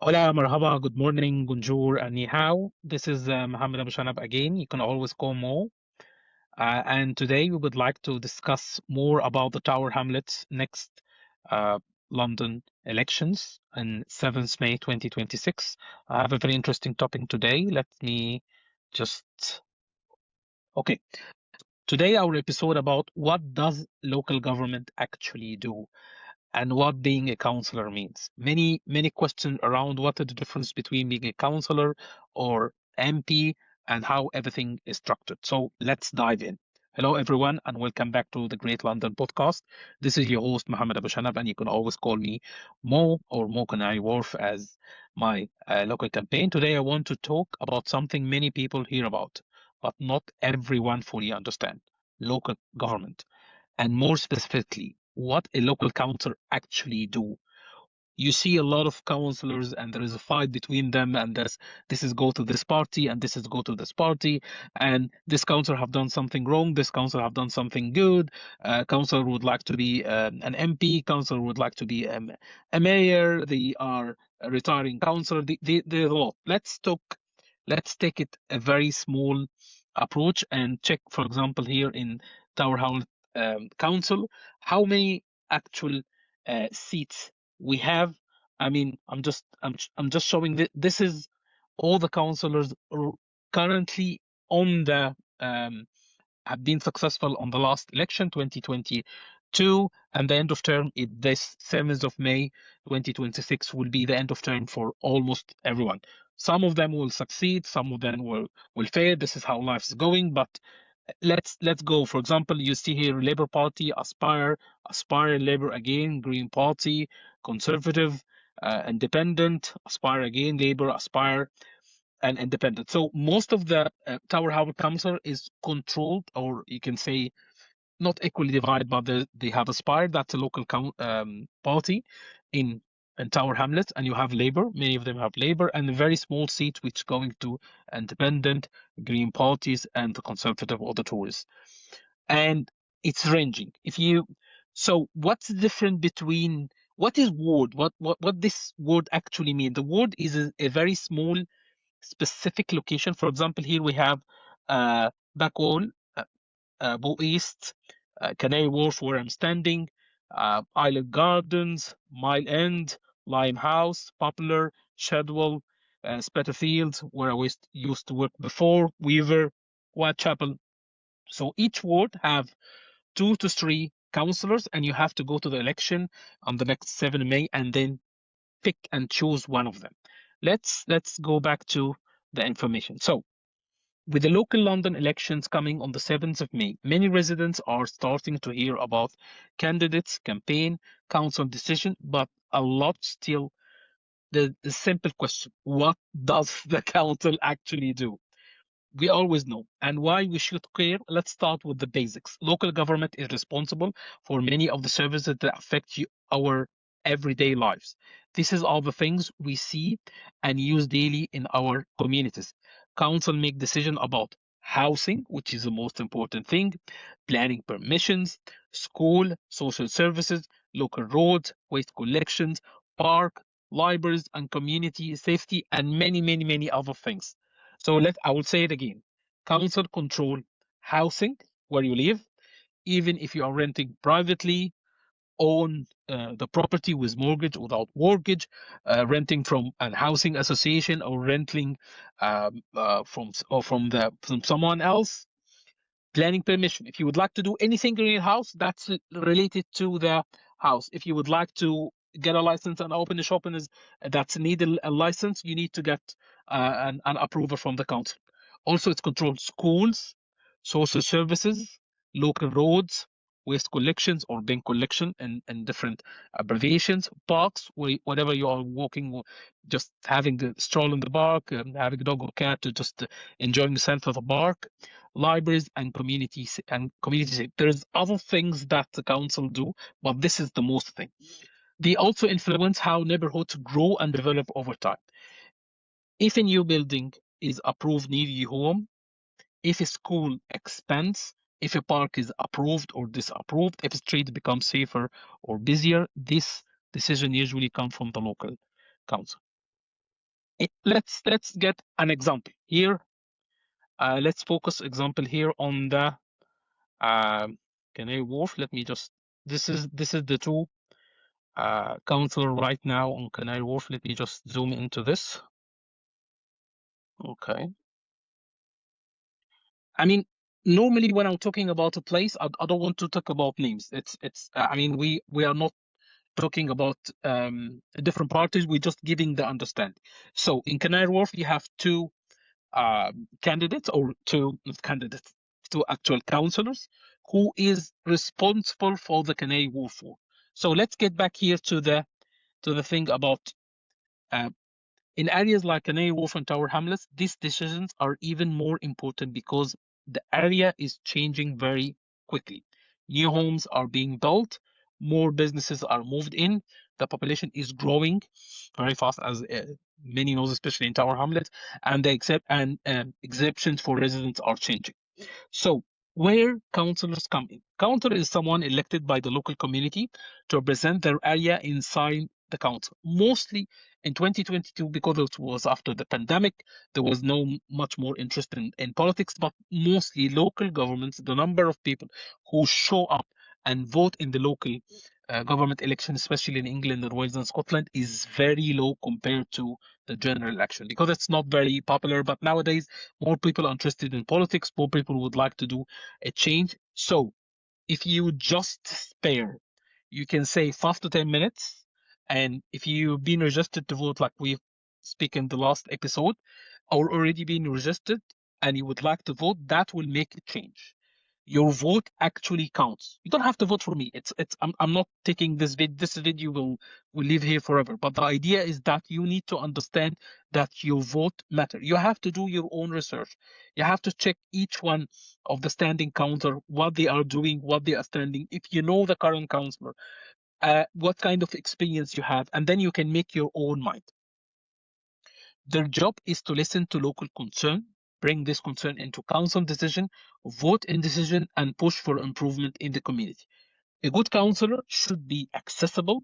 Hola, marhaba, good morning, bonjour, and ni hao. This is Mohamed Aboshanab again. You can always call Mo. And today we would like to discuss more about the Tower Hamlets next uh, London elections on 7th May 2026. I have a very interesting topic today. Let me just. Okay. Today our episode about what does local government actually do and what being a councillor means. Many questions around what is the difference between being a councillor or MP and how everything is structured. So let's dive in. Hello, everyone, and welcome back to the Great London Podcast. This is your host, Mohamed Aboshanab, and you can always call me Mo or Mo Canary Wharf as my local campaign. Today, I want to talk about something many people hear about, but not everyone fully understand local government and more specifically, what a local council actually do. You see a lot of councillors, and there is a fight between them, and this is go to this party, and this is go to this party, and this councillor have done something wrong, this councillor have done something good. Councillor would like to be an MP, councillor would like to be a mayor. They are a retiring councillor. There's a lot. Let's take it a very small approach and check, for example, here in Tower Hamlet Council, how many actual seats we have. I mean, I'm just showing that this is all the councillors currently on the have been successful on the last election 2022, and the end of term is this 7th of May 2026 will be the end of term for almost everyone. Some of them will succeed, some of them will fail. This is how life is going. But let's go. For example, you see here Labour Party, Aspire, Labour again, Green Party, Conservative, Independent, Aspire again, Labour, Aspire, and Independent. So most of the Tower Hamlets Council is controlled, or you can say not equally divided, but they have Aspire, that's a local party in Tower Hamlets, and you have Labour. Many of them have Labour, and a very small seat which going to Independent, Green parties, and the Conservative or the Tories. And it's ranging. If you so, what's the difference between what is ward? What this word actually mean? The ward is a very small specific location. For example, here we have Backwall, Bow East, Canary Wharf, where I'm standing, Island Gardens, Mile End, Limehouse, Poplar, Shadwell, Spetterfield, where I used to work before, Weaver, Whitechapel. So each ward have 2 to 3 councillors, and you have to go to the election on the next 7 May and then pick and choose one of them. Let's go back to the information. So with the local London elections coming on the 7th of May, many residents are starting to hear about candidates, campaign, council decision, but a lot still the simple question, what does the council actually do? We always know. And why we should care? Let's start with the basics. Local government is responsible for many of the services that affect our everyday lives. This is all the things we see and use daily in our communities. Council make decision about housing, which is the most important thing, planning permissions, school, social services, local roads, waste collections, park, libraries, and community safety, and many other things. So I will say it again. Council control housing where you live, even if you are renting privately, own the property with mortgage, without mortgage, renting from an housing association, or renting from someone else. Planning permission. If you would like to do anything in your house, that's related to the house. If you would like to get a license and open a shop and that's need a license, you need to get an approval from the council. Also, it's controlled schools, social services, local roads, waste collections or bin collection, and different abbreviations, parks, whenever you are walking, just having a stroll in the park, having a dog or cat to just enjoying yourself at the park, libraries and communities. There's other things that the council do, but this is the most thing. They also influence how neighborhoods grow and develop over time. If a new building is approved near your home, if a school expands, if a park is approved or disapproved, if a street becomes safer or busier, this decision usually comes from the local council. Let's get an example here. Let's focus example here on the Canary Wharf. Let me just, this is the two councillor right now on Canary Wharf. Let me just zoom into this. Okay. I mean, normally when I'm talking about a place, I don't want to talk about names. It's. I mean, we are not talking about different parties. We're just giving the understanding. So in Canary Wharf, you have two candidates, or two not candidates, two actual councillors who is responsible for the Canary Wharf War. So let's get back here to the thing about uh, in areas like Canary Wharf and Tower Hamlets, these decisions are even more important because the area is changing very quickly. New homes are being built, more businesses are moved in, the population is growing very fast, as many knows, especially in Tower Hamlets, and the exceptions for residents are changing. So, where councillors come in? Councillor is someone elected by the local community to represent their area inside the council. Mostly in 2022, because it was after the pandemic, there was no much more interest in politics, but mostly local governments, the number of people who show up and vote in the local government election, especially in England and Wales and Scotland, is very low compared to the general election because it's not very popular. But nowadays, more people are interested in politics, more people would like to do a change. So if you just spare, you can say 5 to 10 minutes. And if you've been registered to vote, like we speak in the last episode, or already been registered and you would like to vote, that will make a change. Your vote actually counts. You don't have to vote for me. I'm not taking this video will live here forever. But the idea is that you need to understand that your vote matter. You have to do your own research. You have to check each one of the standing councillor, what they are doing, what they are standing. If you know the current councillor, what kind of experience you have, and then you can make your own mind. Their job is to listen to local concern, bring this concern into council decision, vote in decision, and push for improvement in the community. A good councillor should be accessible,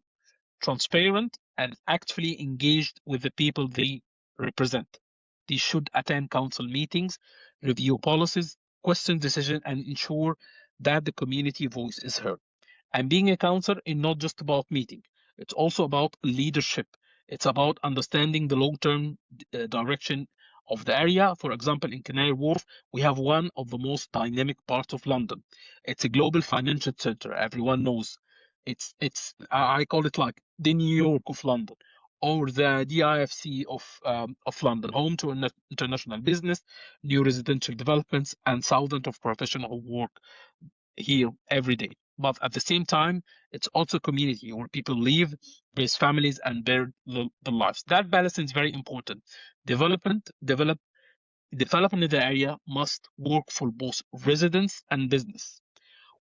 transparent, and actively engaged with the people they represent. They should attend council meetings, review policies, question decisions, and ensure that the community voice is heard. And being a councillor is not just about meeting. It's also about leadership. It's about understanding the long-term direction of the area. For example, in Canary Wharf, we have one of the most dynamic parts of London. It's a global financial center. Everyone knows. I call it like the New York of London, or the DIFC of London, home to international business, new residential developments, and thousands of professionals who work here every day. But at the same time, it's also a community where people live, raise families, and build the lives. That balance is very important. Development in the area must work for both residents and business.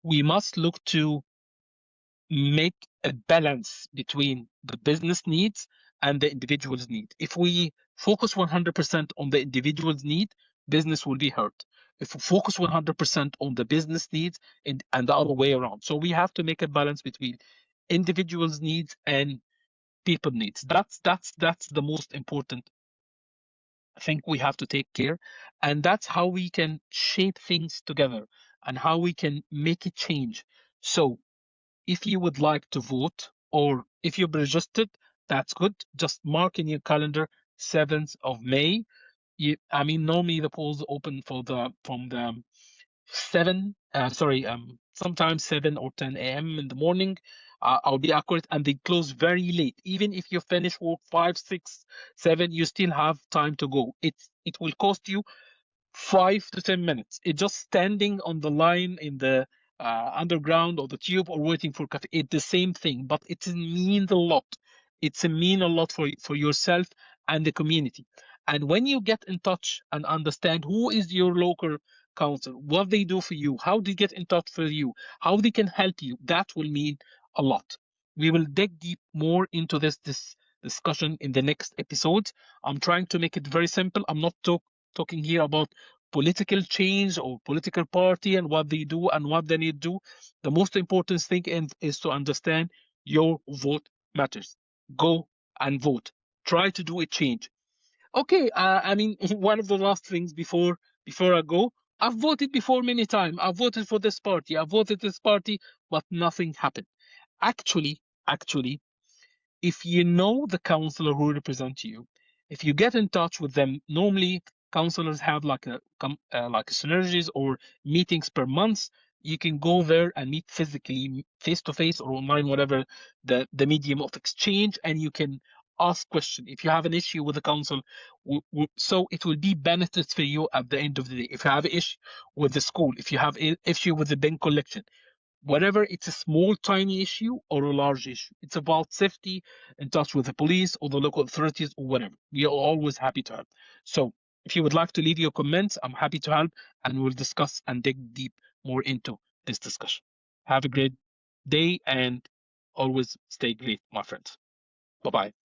We must look to make a balance between the business needs and the individual's need. If we focus 100% on the individual's need, business will be hurt. If we focus 100% on the business needs and the other way around. So we have to make a balance between individuals' needs and people needs. That's the most important thing we have to take care. And that's how we can shape things together and how we can make a change. So if you would like to vote or if you've registered, that's good. Just mark in your calendar 7th of May. Normally the polls open from the sometimes 7 or 10 a.m. in the morning. I'll be accurate, and they close very late. Even if you finish work 5, 6, 7, you still have time to go. It will cost you 5 to 10 minutes. It's just standing on the line in the underground or the tube or waiting for coffee. It's the same thing, but it means a lot. It's a mean a lot for yourself and the community. And when you get in touch and understand who is your local council, what they do for you, how they get in touch with you, how they can help you, that will mean a lot. We will dig deep more into this discussion in the next episode. I'm trying to make it very simple. I'm not talking here about political change or political party and what they do and what they need to do. The most important thing is to understand your vote matters. Go and vote. Try to do a change. Okay, I mean, one of the last things before I go, I've voted before many times. I've voted for this party. I've voted this party, but nothing happened. Actually, if you know the councillor who represents you, if you get in touch with them, normally councillors have like like synergies or meetings per month. You can go there and meet physically, face to face or online, whatever the medium of exchange, and you can ask question if you have an issue with the council. So it will be benefits for you at the end of the day. If you have an issue with the school, if you have an issue with the bin collection, whatever, it's a small tiny issue or a large issue, it's about safety, in touch with the police or the local authorities or whatever, we are always happy to help. So if you would like to leave your comments, I'm happy to help, and we'll discuss and dig deep more into this discussion. Have a great day and always stay great, my friends. Bye bye.